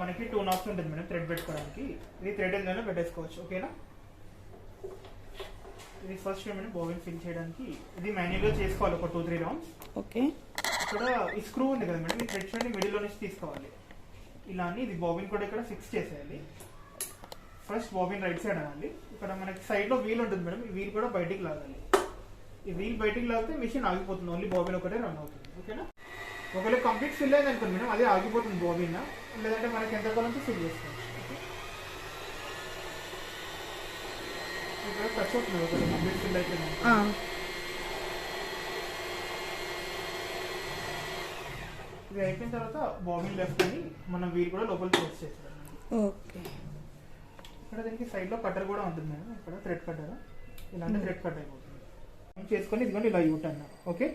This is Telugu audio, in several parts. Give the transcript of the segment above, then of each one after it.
మనకి 2 నాబ్స్ ఉంటుంది మేడం థ్రెడ్ పెట్టుకోవడానికి. ఇది థ్రెడ్ ఏదైనా పెట్టేసుకోవచ్చు. ఓకేనా. ఇది ఫస్ట్ మేడం బాబిన్ ఫిల్ చేయడానికి ఇది మాన్యువల్గా చేసుకోవాలి ఒక 2-3 రౌండ్స్. ఓకే. ఇక్కడ ఈ స్క్రూ ఉంది కదా మేడం, ఈ థ్రెడ్ చూడండి మిడిల్లో నుంచి తీసుకోవాలి. ఇలా అని ఇది బాబిన్ కూడా ఇక్కడ ఫిక్స్ చేసేయాలి. ఫస్ట్ బాబిన్ రైట్ సైడ్ అనాలి. ఇక్కడ మనకి సైడ్లో వీల్ ఉంటుంది మేడం, ఈ వీల్ కూడా బయటికి లాగాలి. ఈ వీల్ బయటికి లాగితే మిషన్ ఆగిపోతుంది, ఓన్లీ బాబిన్ ఒకటే రన్ అవుతుంది. ఓకేనా. ఒకవేళ కంప్లీట్ ఫిల్ అయింది అనుకోండి మేడం, అదే ఆగిపోతుంది బాబిన్, లేదంటే మనకి ఎంతకాలంతో ఫిల్ చేసుకోవచ్చు. ఇక్కడ టచ్ అవుతుంది ఒకటి కంప్లీట్ ఫిల్ అయిపోయింది. ఇది అయిపోయిన తర్వాత బాబిన్ లెఫ్ట్ అని మనం వీల్ కూడా లోపల క్లోజ్ చేస్తాం. ఓకే. ఇక్కడ దీనికి సైడ్లో కట్టర్ కూడా ఉంటుంది మేడం, ఇక్కడ థ్రెడ్ కట్టర్, ఇలాంటి థ్రెడ్ కట్ అయిపోతుంది చేసుకొని ఇదిగోండి ఇలా యూటర్న్. ఓకే.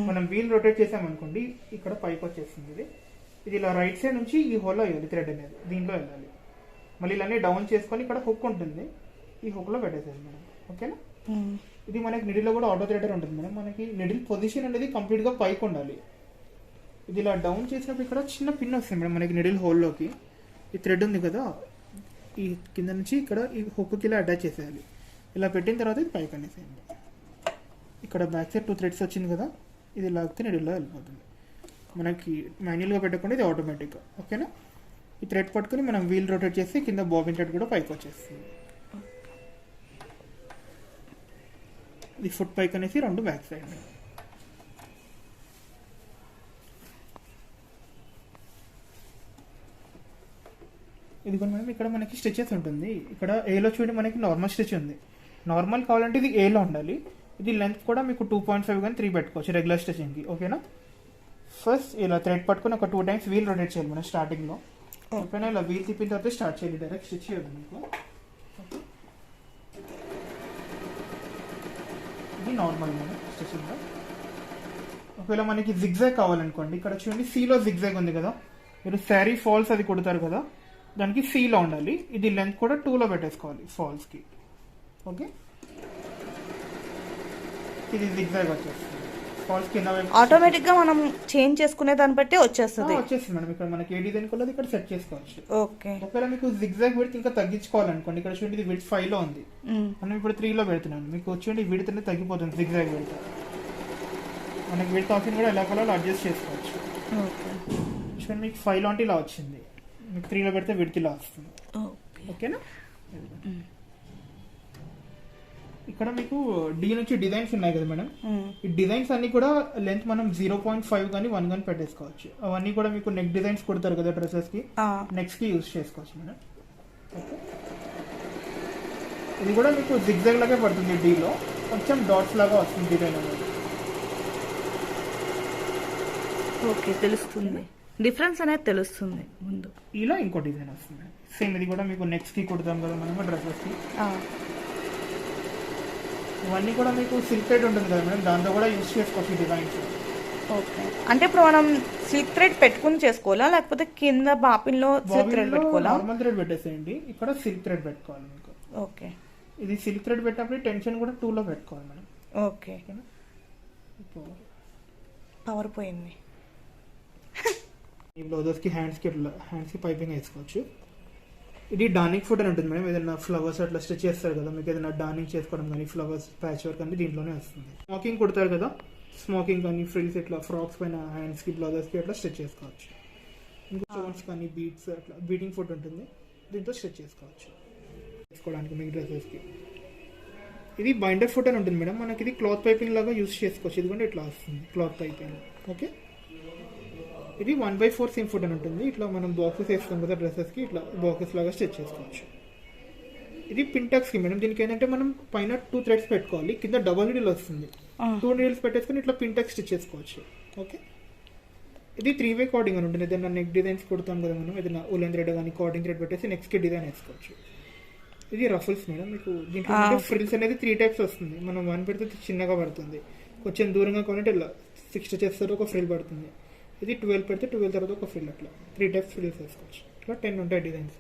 మనం వీల్ రొటేట్ చేసామనుకోండి ఇక్కడ పైకి వచ్చేస్తుంది. ఇది ఇలా రైట్ సైడ్ నుంచి ఈ హోల్లో వేయాలి థ్రెడ్ అనేది, దీంట్లో వెళ్ళాలి. మళ్ళీ ఇలానే డౌన్ చేసుకొని ఇక్కడ హుక్ ఉంటుంది, ఈ హుక్లో పెట్టేసేది మేడం. ఓకేనా. ఇది మనకి నిడిల్లో కూడా ఆటో థ్రెడర్ ఉంటుంది మేడం. మనకి నిడిల్ పొజిషన్ అనేది కంప్లీట్గా పైకి ఉండాలి. ఇది ఇలా డౌన్ చేసినప్పుడు ఇక్కడ చిన్న పిన్ వస్తుంది మేడం మనకి నిడిల్ హోల్లోకి. ఈ థ్రెడ్ ఉంది కదా, ఈ కింద నుంచి ఇక్కడ ఈ హుక్కి ఇలా అటాచ్ చేసేయాలి. ఇలా పెట్టిన తర్వాత ఇది పైకి అనేసేయండి. ఇక్కడ బ్యాక్ సైడ్ 2 థ్రెడ్స్ వచ్చింది కదా, ఇది లాగితే నిడిల్లో వెళ్ళిపోతుంది. మనకి మాన్యువల్గా పెట్టకుండా ఇది ఆటోమేటిక్గా. ఓకేనా. ఈ థ్రెడ్ పట్టుకుని మనం వీల్ రొటేట్ చేసి కింద బాబిన్ థ్రెడ్ కూడా పైకి వచ్చేస్తుంది. ఇది ఫుట్ పైకి అనేసి 2 బ్యాక్ సైడ్. ఇదిగోండి మేడం, ఇక్కడ మనకి స్టిచెస్ ఉంటుంది. ఇక్కడ ఏలో చూడండి మనకి నార్మల్ స్టిచ్ ఉంది. నార్మల్ కావాలంటే ఇది ఏలో ఉండాలి. ఇది లెంత్ కూడా మీకు 2.5 కానీ 3 పెట్టుకోవచ్చు రెగ్యులర్ స్టిచింగ్కి. ఓకేనా. ఫస్ట్ ఇలా థ్రెడ్ పట్టుకుని ఒక 2 టైమ్స్ వీల్ రొటేట్ చేయాలి మనం స్టార్టింగ్లో. ఓకేనా. ఇలా వీల్ తిప్పిన తర్వాత స్టార్ట్ చేయాలి, డైరెక్ట్ స్టిచ్ చేయదు మీకు. ఇది నార్మల్ మనం స్టిచింగ్లో. ఒకవేళ మనకి జిగ్జాగ్ కావాలనుకోండి, ఇక్కడ చూడండి సీలో జిగ్జాగ్ ఉంది కదా, మీరు శారీ ఫాల్స్ అది కుడతారు కదా, దానికి సీలో ఉండాలి. ఇది లెంత్ కూడా 2లో పెట్టేసుకోవాలి ఫాల్స్కి. ఓకే. ఇది జిగ్జాగ్ వచ్చేస్తుంది ఫాల్స్ కింద ఆటోమేటిక్గా మనం చేంజ్ చేసుకునే దాన్ని బట్టి వచ్చేస్తుంది మేడం. ఇక్కడ మనకి ఏ డిజైన్ కూడా ఇక్కడ సెట్ చేసుకోవచ్చు. ఓకే. ఒకవేళ మీకు జిగ్జాగ్ విడ్త్ ఇంకా తగ్గించుకోవాలనుకోండి, ఇక్కడ చూడండి ఇది విడ్త్ 5లో ఉంది, మనం ఇప్పుడు 3లో పెడుతున్నాను. మీకు చూడండి విడ్త్ అనేది తగ్గిపోతుంది జిగ్జాగ్ విడ్త్. మనకి విడ్త్ ఆప్షన్ కూడా ఎలా కావాలో అడ్జస్ట్ చేసుకోవచ్చు. చూడండి మీకు 5లో అంటే ఇలా వచ్చింది, మీకు 3లో పెడితే విడ్త్ ఇలా వస్తుంది. ఓకేనా. ఇక్కడ మీకు డి నుంచి డిజైన్స్ ఉన్నాయి కదా మేడం, ఈ డిజైన్స్ అన్ని కూడా లెంత్ మనం 0.5 కానీ 1 కానీ పెట్టేసుకోవచ్చు. అవన్నీ కూడా మీకు నెక్ డిజైన్స్ కుడతారు కదా డ్రెస్సెస్ కి, నెక్స్ట్ కి యూజ్ చేసుకోవచ్చు మేడం. ఇది కూడా మీకు జిగ్జాగ్ లాగే పడుతుంది, డీలో కొంచెం డాట్స్ లాగా వస్తుంది డిజైన్ అనేది. ఓకే, తెలుస్తుంది డిఫరెన్స్ అనేది తెలుస్తుంది ముందు. ఇలా ఇంకో డిజైన్ వస్తుంది సేమ్. ఇది కూడా మీకు నెక్స్ట్ కి కుడతాం కదా మనం డ్రెస్సెస్ కి. ఇవన్నీ కూడా మీకు సిల్క్ థ్రెడ్ ఉంటుంది కదా మేడం, దాంతో కూడా యూజ్ చేసుకోవచ్చు డిజైన్స్. ఓకే. అంటే ఇప్పుడు మనం సిల్క్ థ్రెడ్ పెట్టుకుని చేసుకోవాలా, లేకపోతే కింద బాపిన్లో సిల్క్ థ్రెడ్ పెట్టుకోవాలా? నార్మల్ థ్రెడ్ పెట్టేసేయండి, ఇక్కడ సిల్క్ థ్రెడ్ పెట్టుకోవాలి మీకు. ఓకే. ఇది సిల్క్ థ్రెడ్ పెట్టినప్పుడు టెన్షన్ కూడా 2లో పెట్టుకోవాలి మేడం. ఓకే. పవర్ పోయింది. ఈ బ్లౌజెస్కి హ్యాండ్స్కి పైపింగ్ వేసుకోవచ్చు. ఇది డార్నింగ్ ఫుట్ అని ఉంటుంది మేడం, ఏదైనా ఫ్లవర్స్ అట్లా స్టిచ్ చేస్తారు కదా, మీకు ఏదైనా డార్నింగ్ చేసుకోవడం కానీ ఫ్లవర్స్ ప్యాచ్ వర్క్ అనేది దీంట్లోనే వస్తుంది. స్మోకింగ్ కుడతారు కదా, స్మోకింగ్ కానీ ఫ్రిల్స్ ఇట్లా ఫ్రాక్స్ పైన హ్యాండ్స్కి బ్లౌజెస్కి అట్లా స్టిచ్ చేసుకోవచ్చు. ఇంకా స్టోన్స్ కానీ బీట్స్ అట్లా బీటింగ్ ఫుట్ ఉంటుంది, దీంతో స్టిచ్ చేసుకోవచ్చు చేసుకోవడానికి మీకు డ్రెస్సెస్కి. ఇది బైండర్ ఫుట్ అని ఉంటుంది మేడం, మనకి ఇది క్లాత్ పైపింగ్ లాగా యూజ్ చేసుకోవచ్చు. ఇది కూడా ఇట్లా వస్తుంది క్లాత్ పైపింగ్. ఓకే. ఇది 1/4 సీమ్ ఫుట్ అని ఉంటుంది, ఇట్లా మనం బాక్సెస్ వేస్తాం కదా డ్రెస్సెస్కి, ఇట్లా బాక్సెస్ లాగా స్టిచ్ చేసుకోవచ్చు. ఇది పింటాక్స్కి మేడం, దీనికి ఏంటంటే మనం పైన 2 థ్రెడ్స్ పెట్టుకోవాలి, కింద డబల్ నీడిల్ వస్తుంది, 2 నీడిల్స్ పెట్టేసుకొని ఇట్లా పింటాక్స్ స్టిచ్ చేసుకోవచ్చు. ఓకే. ఇది 3-way కార్డింగ్ అని ఉంటుంది, ఏదైనా నెక్ డిజైన్స్ కుడతాం కదా మనం, ఏదైనా ఉలెన్ థ్రెడ్ కానీ కార్డింగ్ థ్రెడ్ పెట్టేసి నెక్స్ట్కి డిజైన్ వేసుకోవచ్చు. ఇది రఫుల్స్ మేడం, మీకు దీంట్లో ఫ్రిల్స్ అనేది 3 టైప్స్ వస్తుంది. మనం 1 పెడితే చిన్నగా పడుతుంది, కొంచెం దూరంగా కొనంటే ఇలా 6 చేస్తారు ఒక ఫ్రిల్ పడుతుంది. ఇది 12 పెడితే 12 తర్వాత ఒక ఫ్రిల్, అట్లా 3 టైప్స్ ఫ్రిల్స్ వేసుకోవచ్చు. ఇట్లా 10 ఉంటాయి డిజైన్స్.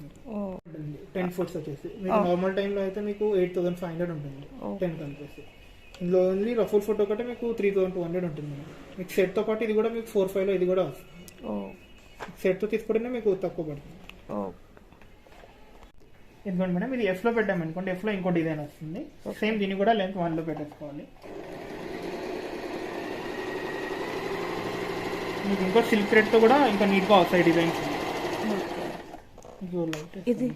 10 ఫుట్స్ వచ్చేసి మీకు నార్మల్ టైంలో అయితే మీకు 8,500 ఉంటుంది 10 కలిపేసి. ఇందులో ఓన్లీ రఫుల్ ఫోటో ఒకటి మీకు 3,200 ఉంటుంది. మీకు సెట్తో పాటు ఇది కూడా మీకు 4-5లో ఇది కూడా వస్తుంది. సెట్తో తీసుకుంటేనే మీకు తక్కువ పడుతుంది. ఎందుకంటే మేడం ఇది ఎఫ్లో పెట్టామనుకోండి, ఎఫ్లో ఇంకో డిజైన్ వస్తుంది. సేమ్ దీన్ని కూడా లెంత్ 1లో పెట్టేసుకోవాలి. మీకు ఇంకో సిల్క్ థ్రెడ్తో కూడా ఇంకా నీట్గా వస్తాయి డిజైన్స్. ఇది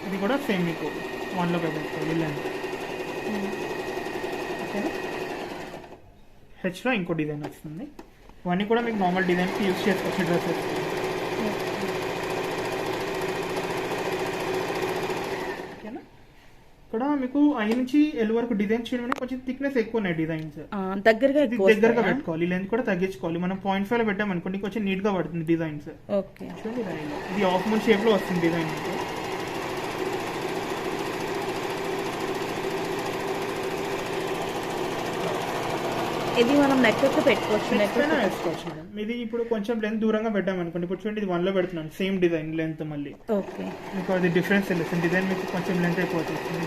ఇది కూడా సేమ్ మీకు 1లో పెట్టేసుకోవాలి లెంత్. ఓకేనా. హెచ్లో ఇంకో డిజైన్ వస్తుంది. ఇవన్నీ కూడా మీకు నార్మల్ డిజైన్స్కి యూజ్ చేసుకోవచ్చు డ్రెస్సెస్. ఓకేనా. ఇక్కడ మీకు ఐ నుంచి ఎల్ వరకు డిజైన్ చేయడం కొంచెం థిక్నెస్ ఎక్కువ ఉన్నాయి డిజైన్స్. దగ్గరగా పెట్టుకోవాలి, లెంత్ కూడా తగ్గించుకోవాలి. మనం 0.5 పెట్టామనుకోండి కొంచెం నీట్ గా పడుతుంది డిజైన్స్. ఇది హాఫ్ మూన్ షేప్ లో వస్తుంది డిజైన్. ఇది మనం నెక్ పెట్టుకోవచ్చు, వేసుకోవచ్చు మేడం. ఇది ఇప్పుడు కొంచెం లెంత్ దూరంగా పెట్టామనుకోండి, ఇప్పుడు చూడండి ఇది 1లో పెడుతున్నాను, సేమ్ డిజైన్ లెంత్ మళ్ళీ. ఓకే. మీకు అది డిఫరెన్స్ తెలుస్తుంది. డిజైన్ మీకు కొంచెం లెంత్ ఎక్కువ వస్తుంది.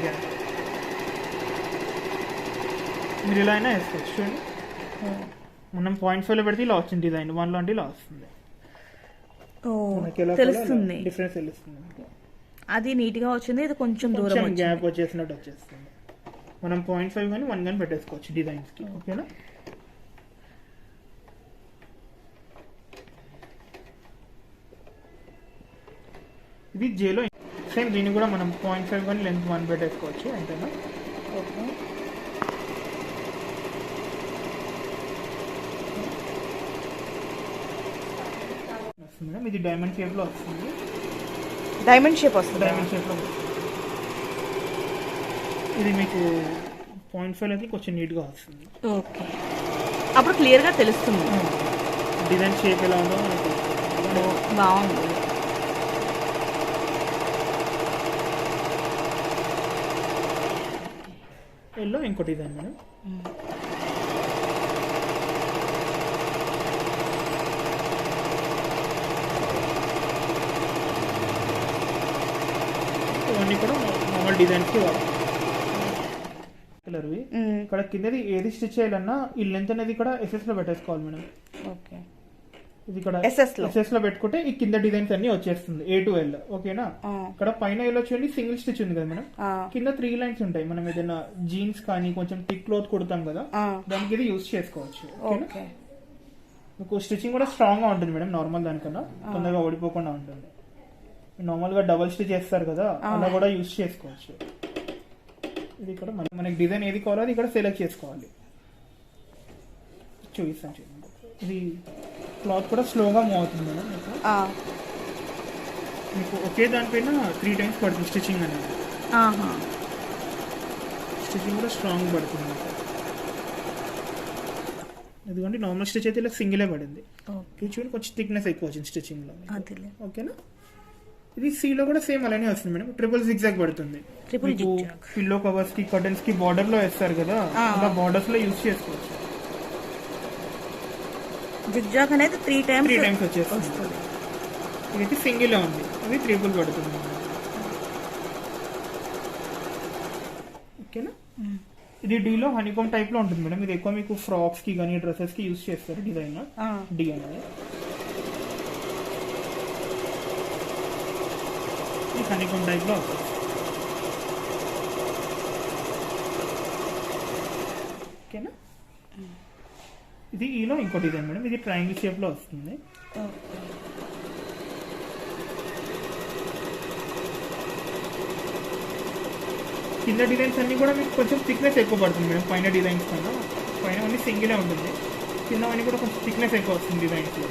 మీరు ఇలా అయినా వేసుకోవచ్చు. చూడండి మనం 0.5లో పెడితే ఇలా వచ్చింది డిజైన్, 1లో అంటే ఇలా వస్తుంది. తెలుస్తుంది, డిఫరెన్స్ తెలుస్తుంది. అది నీట్ గా వచ్చింది, ఇది కొంచెం దూరం గ్యాప్ వచ్చేసినట్టు వచ్చేస్తుంది. మనం 0.5 కానీ 1 కానీ పెట్టేసుకోవచ్చు డిజైన్స్ కి. ఓకేనా. ఇది జేలో సేమ్, దీన్ని కూడా మనం 0.5 కానీ లెంత్ 1 పెట్టేసుకోవచ్చు. అంతేనా. ఓకే. మేడం ఇది డైమండ్ షేప్ లో వస్తుంది. డైమండ్ షేప్ వస్తుంది. డైమండ్ షేప్ లో ఇది మీకు 0.5 అయితే కొంచెం నీట్ గా వస్తుంది. ఓకే. అప్పుడు క్లియర్ గా తెలుస్తుంది డిజైన్ షేప్ ఎలా ఉందో మనకు. బాగుంది. ఎల్లో ఇంకో డిజైన్ మేడం. ఇవన్నీ కూడా నార్మల్ డిజైన్స్ కలర్వి. ఇక్కడ కిందది ఏది స్టిచ్ చేయాలన్నా ఈ లెంత్ అనేది ఇక్కడ ఎస్ఎస్ లో పెట్టేసుకోవాలి మేడం. ఓకే. ఇది ఇక్కడ ఎస్ఎస్ లో పెట్టుకుంటే ఈ కింద డిజైన్స్ అన్ని వచ్చేస్తుంది A to L. ఓకేనా. ఇక్కడ పైన ఎల్లో చూడండి సింగిల్ స్టిచ్ ఉంది కదా మేడం, కింద 3 లైన్స్ ఉంటాయి. మనం ఏదైనా జీన్స్ కానీ కొంచెం థిక్ క్లోత్ కుడతాం కదా, దానికి ఇది యూజ్ చేసుకోవచ్చు. మీకు స్టిచ్చింగ్ కూడా స్ట్రాంగ్ గా ఉంటుంది మేడం, నార్మల్ దానికన్నా తొందరగా ఓడిపోకుండా ఉంటుంది. నార్మల్ గా డబుల్ స్టిచ్ చేస్తారు కదా, అలా కూడా యూజ్ చేసుకోవచ్చు. ఇది ఇక్కడ మనకి డిజైన్ ఏది కావాలో అది ఇక్కడ సెలెక్ట్ చేసుకోవాలి. చూపిస్తాను చూడండి. ఇది క్లాత్ కూడా స్లోగా మూవ్ అవుతుంది మేడం. మీకు ఒకే దానిపైన 3 టైమ్స్ పడుతుంది స్టిచ్చింగ్ అనేది. స్టిచ్చింగ్ కూడా స్ట్రాంగ్ పడుతుంది. ఎందుకంటే నార్మల్ స్టిచ్ అయితే ఇలా సింగిలే పడింది. చూడండి కొంచెం థిక్నెస్ ఎక్కువ వచ్చింది స్టిచ్చింగ్ లో. ఓకేనా. ఇది సీలో కూడా సేమ్ అలానే వస్తుంది మేడం, ట్రిపుల్ జిగ్జాగ్ పడుతుంది. పిల్లో కవర్స్ కి కర్టన్స్ కి బార్డర్ లో వేస్తారు కదా, అలా బార్డర్స్ లో యూజ్ చేసుకోవచ్చు. జిగ్జాగ్ అనేది 3 టైమ్స్ వచ్చేస్తుంది. ఇది సింగిల్ ఉంది, అది ట్రిపుల్ పడుతుంది. ఓకేనా. ఇది డీలో హనీకోమ్ టైప్ లో ఉంటుంది మేడం. ఇది ఎక్కువ మీకు ఫ్రాక్స్ కి కానీ డ్రెస్సెస్ కి యూజ్ చేస్తారు డిజైన్. డి అనేది హనీకోమ్ టైప్ లో వస్తుంది. ఓకేనా. ఇది ఈలో ఇంకో డిజైన్ మేడం, ఇది ట్రయాంగిల్ షేప్ లో వస్తుంది. కింద డిజైన్స్ అన్ని కూడా మీకు కొంచెం థిక్నెస్ ఎక్కువ పడుతుంది మేడం పైన డిజైన్స్ కన్నా. పైన అన్ని సింగిలే ఉంటుంది, కింద అన్ని కూడా కొంచెం థిక్నెస్ ఎక్కువ వస్తుంది డిజైన్స్ లో.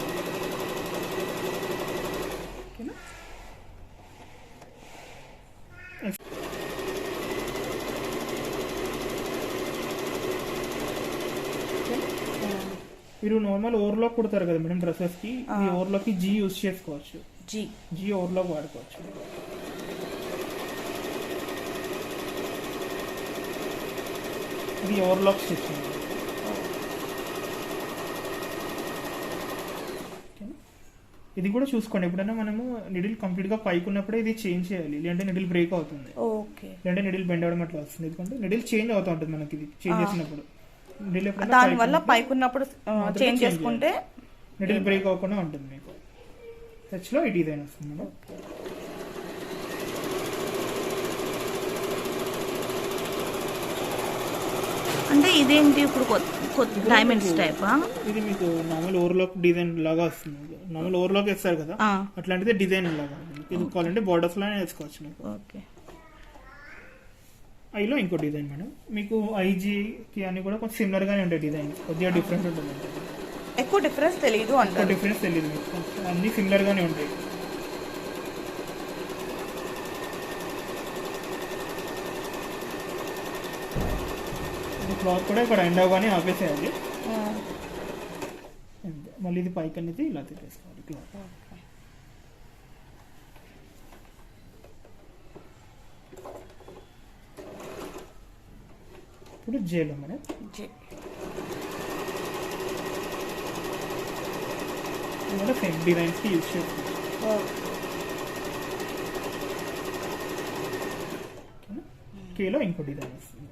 మీరు నార్మల్ ఓవర్లాక్ కుడతారు కదా మేడం డ్రెస్సెస్ కి, ఈ ఓవర్లాక్ కి జీ యూజ్ చేసుకోవచ్చు. జీ ఓవర్లాక్ వాడుకోవచ్చు. ఇది ఓవర్లాక్ స్టిచ్చింగ్. ఇది కూడా చూసుకోండి, ఎప్పుడైనా మనము నిడిల్ కంప్లీట్ గా పైకి ఉన్నప్పుడే ఇది చేంజ్ చేయాలి, లేదంటే నిడిల్ బ్రేక్ అవుతుంది, లేదంటే నిడిల్ బెండ్ అవడం అట్లా వస్తుంది. ఎందుకంటే నిడిల్ చేంజ్ అవుతూ ఉంటుంది మనకి ఇది చేంజ్ చేసినప్పుడు. దాని వల్ల పైకి ఉన్నప్పుడు చేంజ్ చేసుకుంటే నిడిల్ బ్రేక్ అవ్వకుండా ఉంటుంది మీకు. టచ్ లో ఈ డిజైన్ వస్తుంది మేడం. అంటే ఇదేంటి ఇప్పుడు డైమండ్స్ టైపా? ఇది మీకు నార్మల్ ఓవర్లాక్ డిజైన్ లాగా వస్తుంది. నార్మల్ ఓవర్లాక్ వేస్తారు కదా, అట్లాంటిది డిజైన్ లాగా. ఇది కావాలంటే బార్డర్స్ లానే వేసుకోవచ్చు మీకు. ఓకే. ఐలో ఇంకో డిజైన్ మేడం. మీకు ఐజీకి అని కూడా కొంచెం సిమిలర్ గానే ఉంటాయి డిజైన్, కొద్దిగా డిఫరెంట్ ఉంటుంది. ఎక్కువ డిఫరెన్స్ తెలియదు అంటే డిఫరెన్స్ తెలియదు మీకు, అన్ని సిమిలర్ గానే ఉంటాయి. క్లాత్ కూడా ఇక్కడ ఎండ్ అవ్వగానే ఆపేసేయాలి. మళ్ళీ ఇది పైకి అనేది ఇలా తీసేసుకోవాలి క్లాత్. ఇప్పుడు జేలో మేడం కూడా సేమ్ డిజైన్స్ కి యూజ్ చేసుకోవచ్చు. కేలో ఇంకో డిజైన్ వస్తుంది.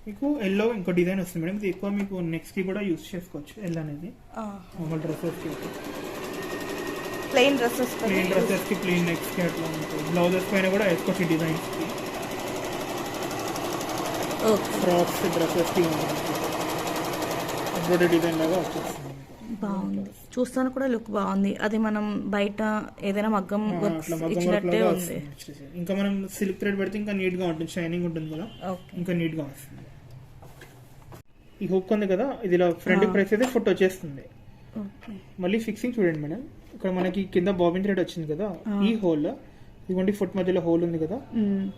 మీకు ఎల్లో ఇంకో డిజైన్ వస్తుంది మేడం. ఇది ఎక్కువ మీకు నెక్స్ట్ కి కూడా యూజ్ చేసుకోవచ్చు. ఎల్ అనేది మామూలు డ్రెస్సెస్ కి, ప్లెయిన్ డ్రెస్సెస్ కి, ప్లెయిన్ నెక్స్ట్ కి అట్లా ఉంటుంది. బ్లౌజెస్ పైన కూడా వేసుకోవచ్చు డిజైన్స్ కి, ఫ్రాక్స్ డ్రెస్సెస్ కి ఎంబ్రాయిడరీ డిజైన్ లాగా వచ్చేస్తుంది. బాగుంది, చూస్తాను కూడా లుక్ బాగుంది. అది మనం బయట ఏదైనా మగ్గం ఇచ్చినట్టే ఉంది. ఇంకా మనం సిల్క్ థ్రెడ్ పెడితే ఇంకా నీట్ గా ఉంటుంది, షైనింగ్ ఉంటుంది కదా, ఇంకా నీట్ గా వస్తుంది. ఈ హుక్ ఉంది కదా, ఇది ఇలా ఫ్రంట్ ప్రెస్ అయితే ఫుట్ వచ్చేస్తుంది. మళ్ళీ ఫిక్సింగ్ చూడండి మేడం. ఇక్కడ మనకి కింద బాబిన్ థ్రెడ్ వచ్చింది కదా, ఈ హోల్ ఇదిగోండి ఫుట్ మధ్యలో హోల్ ఉంది కదా,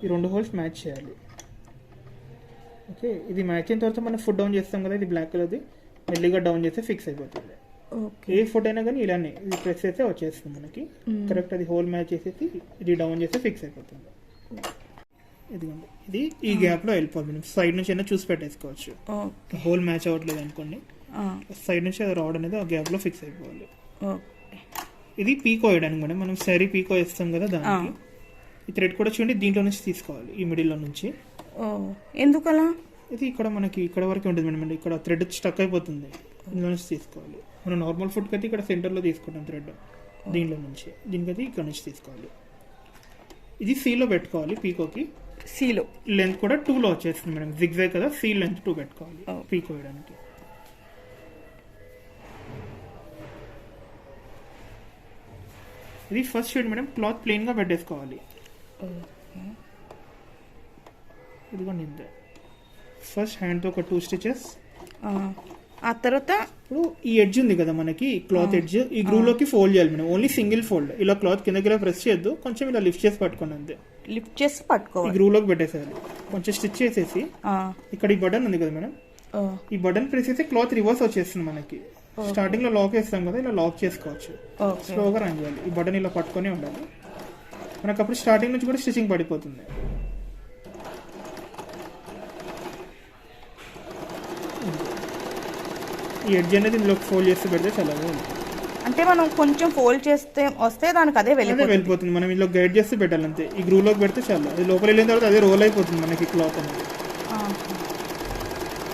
ఈ రెండు హోల్స్ మ్యాచ్ చేయాలి. ఓకే, ఇది మ్యాచ్ అయిన తర్వాత మనం ఫుట్ డౌన్ చేస్తాం కదా, ఇది బ్లాక్ కలర్ది, మెల్లిగా డౌన్ చేస్తే ఫిక్స్ అయిపోతుంది. ఏ ఫుట్ అయినా కానీ ఇలానే ఇది ప్రెస్ అయితే వచ్చేస్తుంది మనకి కరెక్ట్. అది హోల్ మ్యాచ్ చేసేసి ఇది డౌన్ చేస్తే ఫిక్స్ అయిపోతుంది. ఇదిగోండి, ఇది ఈ గ్యాప్ లో వెళ్ళిపోతుంది. మనం సైడ్ నుంచి అయినా చూసి పెట్టేసుకోవచ్చు. హోల్ మ్యాచ్ అవ్వట్లేదు అనుకోండి, సైడ్ నుంచి అది రావడం అనేది ఆ గ్యాప్ లో ఫిక్స్ అయిపోవాలి. ఇది పీకో వేయడానికి మేడం. మనం శారీ పీకో వేస్తాం కదా, దానికి ఈ థ్రెడ్ కూడా చూడండి దీంట్లో నుంచి తీసుకోవాలి, ఈ మిడిల్ లో నుంచి. ఎందుకలా? ఇది ఇక్కడ మనకి ఇక్కడ వరకే ఉంటుంది మేడం. ఇక్కడ థ్రెడ్ స్టక్ అయిపోతుంది, ఇందులో నుంచి తీసుకోవాలి. మనం నార్మల్ ఫుడ్ అయితే ఇక్కడ సెంటర్లో తీసుకుంటాం థ్రెడ్, దీంట్లో నుంచి దీనికైతే ఇక్కడ నుంచి తీసుకోవాలి. ఇది సీలో పెట్టుకోవాలి. పీకోకి సీలో లెంత్ కూడా 2లో వచ్చేస్తుంది మేడం. జిగ్జాగ్ కదా, సీ లెంత్ 2 పెట్టుకోవాలి పీకో వేయడానికి. ఇది first shade madam. Cloth plain గా పెట్టేసుకోవాలి. ఇదిగోండి ఇంతే. ఫస్ట్ హ్యాండ్ తో ఒక 2 స్టిచెస్. ఆ తర్వాత ఇప్పుడు ఈ ఎడ్జ్ ఉంది కదా మనకి, క్లాత్ ఎడ్జ్, ఈ గ్రూవ్ లోకి ఫోల్డ్ చేయాలి మేడం. Only single fold. ఇలా క్లాత్ కిందకి ఇలా ప్రెస్ చేయొద్దు, కొంచెం ఇలా లిఫ్ట్ చేసి పట్టుకోండి అంతే. లిఫ్ట్ చేసి పట్టుకోవాలి. ఈ గ్రూవ్ లోకి పెట్టేసేయాలి. కొంచెం స్టిచ్ చేసేసి ఇక్కడ ఈ బటన్ ఉంది కదా మేడం, ఈ బటన్ ప్రెస్ చేస్తే క్లాత్ రివర్స్ వచ్చేస్తుంది మనకి. స్టార్టింగ్ లో లాక్ వేస్తాం కదా, ఇలా లాక్ చేసుకోవచ్చు. స్లోగా రన్ చేయాలి. ఈ బటన్ ఇలా పట్టుకొని ఉండాలి మనకు. అప్పుడు స్టార్టింగ్ నుంచి కూడా స్టిచింగ్ పడిపోతుంది. ఈ ఎడ్జ్ అనేది ఇందులో ఫోల్డ్ చేసి పెడితే చాలా అంటే మనం కొంచెం ఫోల్డ్ చేస్తే వస్తే దానికి అదే వెళ్ళిపోతుంది. మనం ఇందులో గైడ్ చేస్తే పెట్టాలి అంతే. ఈ గ్రూవ్ లోకి పెడితే చాలా, అది లోపల వెళ్ళిన తర్వాత అదే రోల్ అయిపోతుంది మనకి క్లాత్ అనేది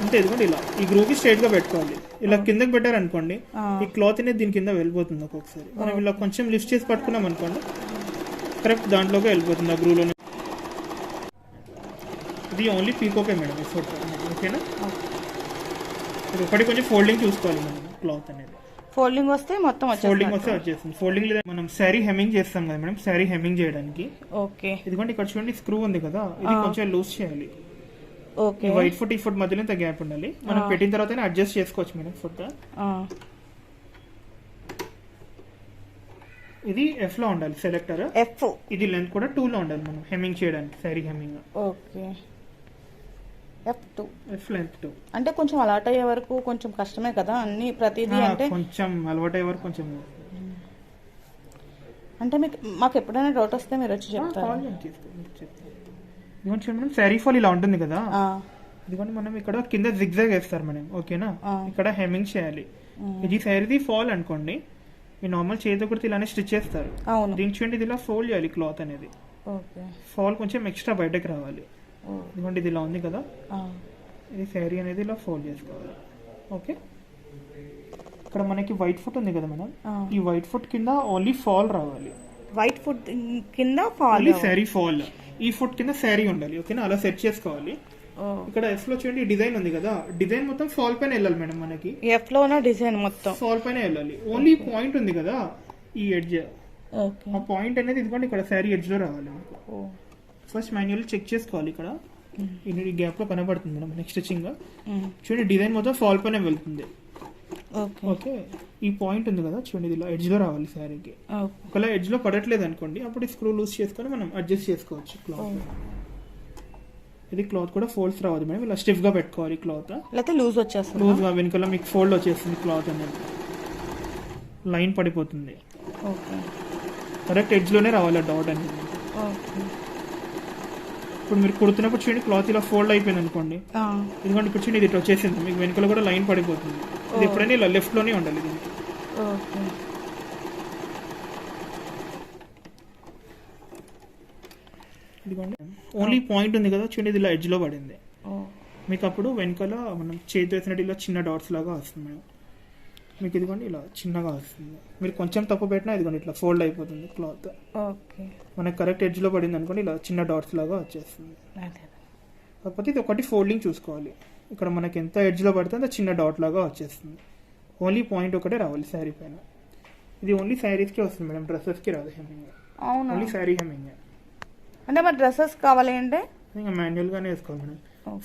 అంతే. ఇదిగోండి ఇలా ఈ గ్రూవ్ కి స్ట్రైట్ గా పెట్టుకోవాలి. ఇలా కిందకి పెట్టారనుకోండి, ఈ క్లాత్ అనేది దీని కింద వెళ్ళిపోతుంది. ఒక్కొక్కసారి మనం ఇలా కొంచెం లిఫ్ట్ చేసి పట్టుకున్నాం అనుకోండి, కరెక్ట్ దాంట్లోకి వెళ్ళిపోతుంది ఆ గ్రూవ్ లోనే. ఇది ఓన్లీ పీకోకే మేడం. ఓకేనా? ఇది ఒకటి కొంచెం ఫోల్డింగ్ చూసుకోవాలి మనం. క్లాత్ అనేది ఫోల్డింగ్ వస్తే మొత్తం వచ్చేస్తుంది. ఫోల్డింగ్ లేదా మనం శారీ హెమ్మింగ్ చేస్తాం కదా మేడం, శారీ హెమ్మింగ్ చేయడానికి. ఓకే, ఇదిగోండి ఇక్కడ చూడండి స్క్రూ ఉంది కదా, ఇది కొంచెం లూజ్ చేయాలి. ఓకే, వైట్ ఫుట్ ఈ ఫుట్ మధ్యలో ఇంత గ్యాప్ ఉండాలి. మనం పెట్టిన తర్వాత అడ్జస్ట్ చేసుకోవచ్చు మేడం ఫుట్. ఇది F లో ఉండాలి సెలెక్టర్. F. ఇది లెంత్ కూడా 2 లో ఉండాలి మనం హెమ్మింగ్ చేయడానికి, sari hemming. Okay, F2. F length 2. అంటే కొంచెం అలవాటు అయ్యే వరకు కొంచెం కష్టమే కదా అన్ని ప్రతిదీ. అంటే కొంచెం అలవాటు అయ్యే వరకు కొంచెం. అంటే మాకు ఎప్పుడైనా డౌట్ వస్తే మీరు వచ్చి చెప్తారు. ఇదిగోండి మేడం, శారీ ఫాల్ ఇలా ఉంటుంది కదా, ఇదిగోండి మనం ఇక్కడ కింద జిగ్జాగ్ వేస్తారు మేడం. ఓకేనా? ఇక్కడ హెమ్మింగ్ చేయాలి. ఇది శారీది ఫాల్ అనుకోండి, ఈ నార్మల్ చేతితో కూడా ఇలానే స్టిచ్ చేస్తారు. దీని చూడండి, ఇది ఇలా ఫోల్డ్ చేయాలి క్లాత్ అనేది. ఓకే. ఫాల్ కొంచెం ఎక్స్ట్రా బయటకు రావాలి. ఓ. ఎందుకంటే ఇది ఇలా ఉంది కదా, ఆ. ఇది శారీ అనేది ఇలా ఫోల్డ్ చేసుకోవాలి. ఓకే, ఇక్కడ మనకి వైట్ ఫుట్ ఉంది కదా మేడం, ఆ. ఈ వైట్ ఫుట్ కింద ఓన్లీ ఫాల్ రావాలి. వైట్ ఫుట్ కింద ఫాల్. ఓన్లీ శారీ ఫాల్, ఈ ఫుట్ కింద శారీ ఉండాలి. ఓకేనా, అలా సెట్ చేసుకోవాలి. ఇక్కడ ఎఫ్ లో చూడండి డిజైన్ ఉంది కదా, డిజైన్ మొత్తం ఫాల్ పైన వెళ్ళాలి మేడం. మనకి ఎఫ్ లో ఉన్న డిజైన్ మొత్తం ఫాల్ పైన వెళ్ళాలి. ఓన్లీ పాయింట్ ఉంది కదా ఈ ఎడ్జ్, ఓకే. ఆ పాయింట్ అనేది ఇదిగోండి ఇక్కడ శారీ ఎడ్జ్ లో రావాలి మనకు. ఫస్ట్ మాన్యువల్ చెక్ చేసుకోవాలి. ఇక్కడ ఈ గ్యాప్ లో కనబడుతుంది మేడం నెక్స్ట్ స్టిచ్చింగ్. చూడండి డిజైన్ మొత్తం ఫాల్ పైన వెళ్తుంది. ఓకే. ఓకే, ఈ పాయింట్ ఉంది కదా చూడండి, ఇది ఇలా ఎడ్జ్ లో రావాలి శారీకి. ఒకవేళ ఎడ్జ్ లో పడట్లేదు అనుకోండి, అప్పుడు స్క్రూ లూజ్ చేసుకొని మనం అడ్జస్ట్ చేసుకోవచ్చు క్లాత్. ఇది క్లాత్ కూడా ఫోల్డ్స్ రావద్దు మేడం, ఇలా స్టిఫ్ గా పెట్టుకోవాలి క్లాత్. లేకపోతే లూజ్ వచ్చేస్తుంది. లూజ్ గా వెనకాల మీకు ఫోల్డ్ వచ్చేస్తుంది క్లాత్ అనేది, లైన్ పడిపోతుంది. ఓకే. కరెక్ట్ ఎడ్జ్ లోనే రావాలి డాట్ అనేది. ఓకే. ఇప్పుడు మీరు కుడుతున్నప్పుడు చూడండి క్లాత్ ఇలా ఫోల్డ్ అయిపోయింది అనుకోండి, ఎందుకంటే ఇప్పుడు చూడండి ఇది ఇట్లా వచ్చేసింది, మీకు వెనకాల కూడా లైన్ పడిపోతుంది. ఇది ఎప్పుడైనా ఇలా లెఫ్ట్ లోనే ఉండాలి దీనికి. ఓకే. ఇదిగోండి ఓన్లీ పాయింట్ ఉంది కదా చూడండి, ఇది ఇలా ఎడ్జ్ లో పడింది మీకు. అప్పుడు వెనకాల మనం చేతి వేసినట్టు ఇలా చిన్న డాట్స్ లాగా వస్తుంది మేడం మీకు. ఇదిగోండి ఇలా చిన్నగా వస్తుంది. మీరు కొంచెం తప్పు పెట్టినా ఇదిగోండి ఇట్లా ఫోల్డ్ అయిపోతుంది క్లాత్. ఓకే. మనకి కరెక్ట్ ఎడ్జ్ లో పడింది అనుకోండి, ఇలా చిన్న డాట్స్ లాగా వచ్చేస్తుంది. కాకపోతే ఇది ఒకటి ఫోల్డింగ్ చూసుకోవాలి, ఇక్కడ మనకి ఎంత ఎడ్జ్ లో పడితే అంత చిన్న డాట్ లాగా వచ్చేస్తుంది. ఓన్లీ పాయింట్ ఒకటే రావాలి శారీ పైన. ఇది ఓన్లీ శారీస్ కి వస్తుంది మేడం, డ్రెస్సెస్ కి రాదు హెమ్మింగ్. అవును, ఓన్లీ శారీ హెమ్మింగ్. అంటే మరి డ్రెస్సెస్ కావాలి అంటే ఇంకా మాన్యువల్ గానే వేసుకోవాలి మేడం,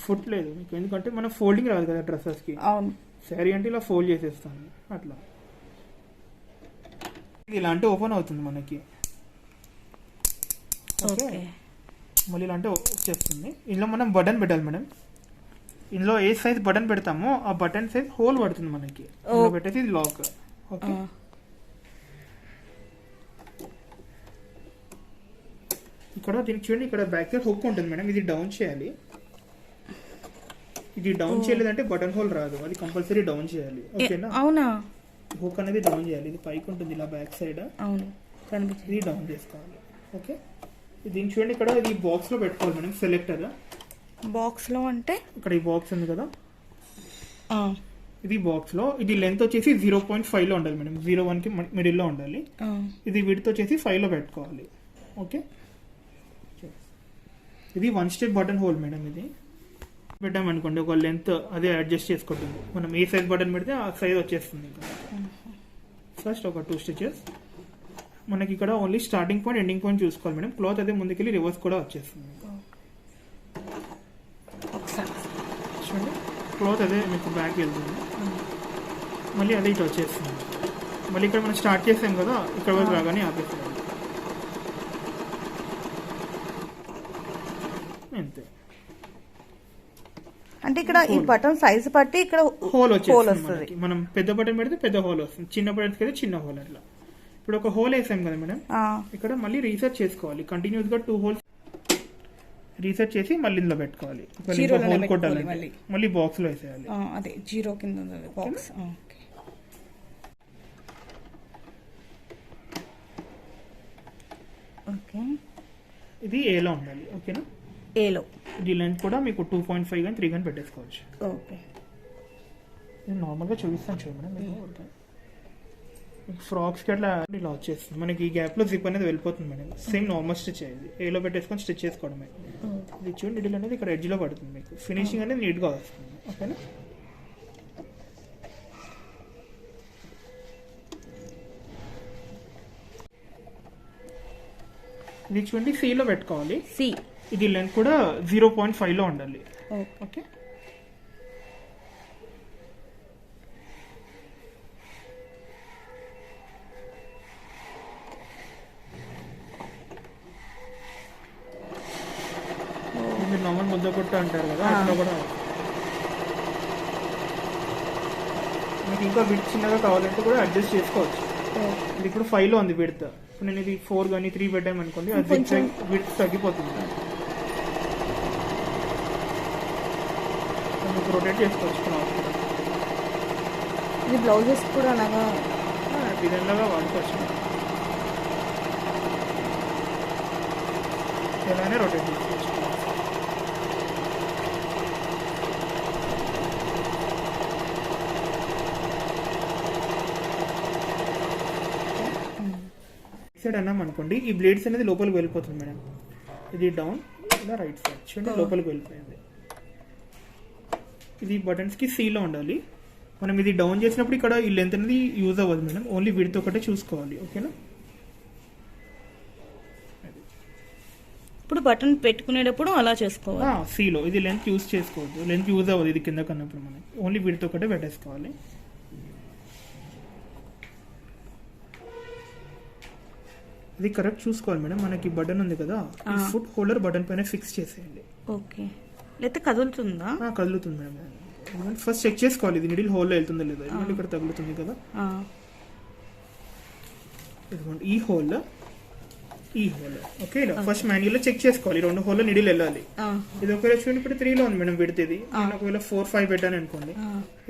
ఫుట్ లేదు మీకు. ఎందుకంటే మనం ఫోల్డింగ్ రాదు కదా డ్రెస్సెస్ కి. అవును, శారీ అంటే ఇలా ఫోల్డ్ చేసేస్తాను అట్లా. ఇది ఇలాంటి ఓపెన్ అవుతుంది మనకి. ఓకే, మళ్ళీ ఇలాంటి వచ్చేస్తుంది. ఇందులో మనం బటన్ పెట్టాలి మేడం. ఇందులో ఏ సైజ్ బటన్ పెడతామో ఆ బటన్ సైజ్ హోల్ పడుతుంది మనకి. పెట్టేసి ఇది లాక్. ఓకే, ఇక్కడ దీనికి చూడండి, ఇక్కడ బ్యాక్ సైడ్ హుక్ ఉంటుంది మేడం, ఇది డౌన్ చేయాలి. ఇది డౌన్ చేయలేదంటే బటన్ హోల్ రాదు, అది కంపల్సరీ డౌన్ చేయాలి. ఓకేనా, అవునా, హుక్ అనేది డౌన్ చేయాలి. ఇది పైకి ఉంటుంది ఇలా బ్యాక్ సైడ్. అవును, ఇది డౌన్ చేసుకోవాలి. ఓకే, దీన్ని చూడండి ఇక్కడ ఇది బాక్స్ లో పెట్టుకోవాలి మేడం. సెలెక్టర్ బాక్స్ లో అంటే ఇక్కడ ఈ బాక్స్ ఉంది కదా, ఇది బాక్స్ లో ఇది లెంత్ వచ్చేసి 0.5 లో ఉండాలి మేడం. 0.1 కి మిడిల్ లో ఉండాలి. ఇది విడ్త్ వచ్చేసి 5 లో పెట్టుకోవాలి. ఓకే, ఇది 1 స్టెప్ బటన్ హోల్ మేడం. ఇది పెట్టామనుకోండి ఒక లెంత్ అదే అడ్జస్ట్ చేసుకుంటుంది. మనం ఏ సైజ్ బటన్ పెడితే ఆ సైజ్ వచ్చేస్తుంది. ఫస్ట్ ఒక 2 స్టిచెస్ మనకి ఇక్కడ only starting point ending point చూసుకోవాలి మేడం. క్లాత్ అదే ముందుకెళ్ళి రివర్స్ కూడా వచ్చేస్తుంది. చూడండి క్లాత్ అదే మీకు బ్యాక్ వెళ్తుంది, మళ్ళీ అదే ఇట్లా వచ్చేస్తుంది. మళ్ళీ ఇక్కడ మనం స్టార్ట్ చేసాం కదా, ఇక్కడ వరకు రాగానే ఆపేస్తాం అంతే. అంటే ఇక్కడ ఈ బటన్ సైజ్ బట్టి ఇక్కడ హోల్ వచ్చేస్తుంది. మనం పెద్ద బటన్ పెడితే పెద్ద హోల్ వస్తుంది, చిన్న బటన్ పెడితే చిన్న హోల్. అట్లా ఇప్పుడు ఒక హోల్ వేసాం కదా మేడం, ఇక్కడ మళ్ళీ రీసెట్ చేసుకోవాలి. కంటిన్యూస్ గా 2 హోల్స్ రీసెట్ చేసి మళ్ళీ ఇందులో పెట్టుకోవాలి. హోల్ కొట్టాలి, మళ్ళీ బాక్స్ లో వేసేయాలి. అదే జీరో కింద బాక్స్. ఓకే, ఇది ఏలో ఉండాలి. ఓకేనా, ఏలో. ఇది లెంత్ కూడా మీకు 2.5 కానీ 3 కానీ పెట్టేసుకోవచ్చు. ఓకే, నేను నార్మల్గా చూపిస్తాను చూడండి మేడం. మీకు ఫ్రాక్స్కి అట్లా ఇలా వచ్చేస్తుంది. మనకి ఈ గ్యాప్లో జిప్ అనేది వెళ్ళిపోతుంది మేడం. సేమ్ నార్మల్ స్టిచ్ అయ్యేది, ఏలో పెట్టేసుకొని స్టిచ్ చేసుకోవడమే. ఇది చూడండి నీడిల్ అనేది ఇక్కడ ఎడ్జ్లో పడుతుంది, మీకు ఫినిషింగ్ అనేది నీట్గా వస్తుంది. ఓకేనా, ఇది చూడండి సిలో పెట్టుకోవాలి. సి ఇది లెంత్ కూడా 0.5 లో ఉండాలి. ఓకే, మీరు నార్మల్ ముద్ద కొట్ట అంటారు కదా, అట్లా కూడా మీకు ఇంకా విడ్త్ చిన్నగా కావాలంటే కూడా అడ్జస్ట్ చేసుకోవచ్చు. ఇది ఇప్పుడు 5 లో ఉంది విడ్త్. ఇప్పుడు నేను ఇది 4 కానీ 3 పెట్టాను అనుకోండి, అది విడ్త్ తగ్గిపోతుంది. మీకు రొటేట్ చేసుకోవచ్చు. ఇది బ్లౌజెస్ కూడా అలాగా డిజైన్ లాగా వాడుకోవచ్చు. ఎలానే రొటేట్ చేసుకోవచ్చు. సైడ్ అన్నాం అనుకోండి, ఈ బ్లేడ్స్ అనేది లోపలికి వెళ్ళిపోతుంది మేడం. ఇది డౌన్, ఇలా రైట్ సైడ్ చూడండి లోపలికి వెళ్ళిపోయింది. ఇది బటన్స్కి సీలో ఉండాలి. మనం ఇది డౌన్ చేసినప్పుడు ఇక్కడ ఈ లెంత్ అనేది యూజ్ అవ్వదు మేడం, ఓన్లీ విడ్త్ ఒకటే చూసుకోవాలి. ఓకేనా? ఇప్పుడు బటన్ పెట్టుకునేటప్పుడు అలా చేసుకోవాలి. సీలో ఇది లెంత్ యూజ్ చేసుకోవద్దు, లెంత్ యూజ్ అవ్వదు ఇది కింద కన్నప్పుడు. మనం ఓన్లీ విడ్త్ ఒకటే పెట్టేసుకోవాలి. ఇది కరెక్ట్ చూసుకోవాలి మేడం. మనకి బటన్ ఉంది కదా, ఫుట్ హోల్డర్ బటన్ పైన ఫిక్స్ చేసేయండి. ఓకే, లేకపోతే కదులుతుందా? కదులుతుంది మేడం. ఫస్ట్ చెక్ చేసుకోవాలి ఇది నిడిల్ హోల్లో వెళ్తుందో లేదో. ఎందుకంటే ఇక్కడ తగులుతుంది కదా. ఇదిగోండి ఈ హోల్, ఈ హోల్. ఓకే, ఇలా ఫస్ట్ మాన్యువల్ చెక్ చేసుకోవాలి. 2 హోల్లో నిడిల్ వెళ్ళాలి. ఇది ఒకవేళ చూడండి ఇప్పుడు 3లో ఉంది మేడం విడ్త్. ఇది నేను ఒకవేళ 4, 5 పెట్టాను అనుకోండి,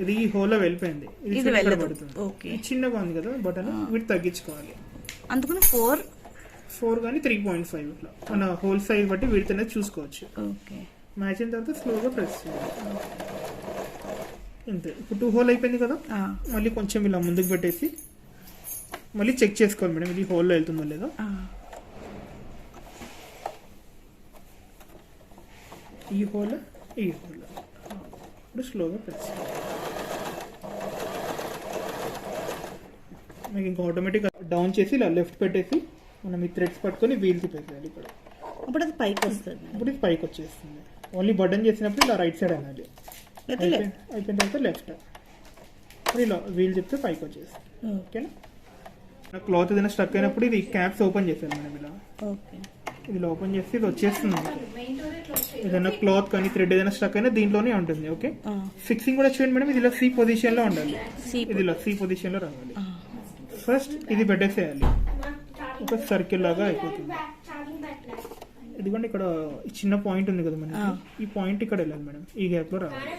ఇది ఈ హోల్లో వెళ్ళిపోయింది. ఇది ఇక్కడ పడుతుంది. చిన్నగా ఉంది కదా బటన్, విడ్త్ తగ్గించుకోవాలి. అందుకని 4 కానీ 3.5 ఇట్లా మన హోల్ సైజ్ బట్టి విడ్త్ అనేది చూసుకోవచ్చు. ఓకే, మ్యాచ్ అయిన తర్వాత స్లోగా ప్రెస్ చేయాలి. అంతే. ఇప్పుడు 2 హోల్ అయిపోయింది కదా, మళ్ళీ కొంచెం ఇలా ముందుకు పెట్టేసి మళ్ళీ చెక్ చేసుకోవాలి మేడం ఇది హోల్లో వెళ్తుందో లేదో. ఈ హోల్, ఈ హోల్. ఇప్పుడు స్లోగా ప్రెస్ చేయాలి. మీకు ఇంకా ఆటోమేటిక్గా డౌన్ చేసి ఇలా లెఫ్ట్ పెట్టేసి మనం ఈ థ్రెడ్స్ పట్టుకొని వీల్ తిప్పేయాలి. ఇక్కడ అప్పుడు అది పైకి వస్తుంది. ఇప్పుడు ఇది పైకి వచ్చేస్తుంది. ఓన్లీ బటన్ చేసినప్పుడు ఇలా రైట్ సైడ్ అనాలి. అయిపోయిన తర్వాత లెఫ్ట్. ఇలా వీల్ చెప్తే పైకి వచ్చేస్తుంది. ఓకేనా? క్లాత్ ఏదైనా స్టక్ అయినప్పుడు ఇది క్యాప్స్ ఓపెన్ చేసాను మేడం. ఇలా ఇది ఓపెన్ చేస్తే ఇది వచ్చేస్తుంది. ఏదైనా క్లాత్ కానీ థ్రెడ్ ఏదైనా స్టక్ అయినా దీంట్లోనే ఉంటుంది. ఓకే, ఫిక్సింగ్ కూడా చూడండి మేడం. ఇది ఇలా సి పొజిషన్ లో ఉండాలి. ఇది ఇలా సి పొజిషన్ లో రావాలి. ఫస్ట్ ఇది పెట్టేసేయాలి. ఒక సర్కిల్ లాగా అయిపోతుంది. ఇదిగోండి ఇక్కడ చిన్న పాయింట్ ఉంది కదా మనకి, ఈ పాయింట్ ఇక్కడ వెళ్ళాలి మేడం. ఈ గ్యాప్ లో రావాలి.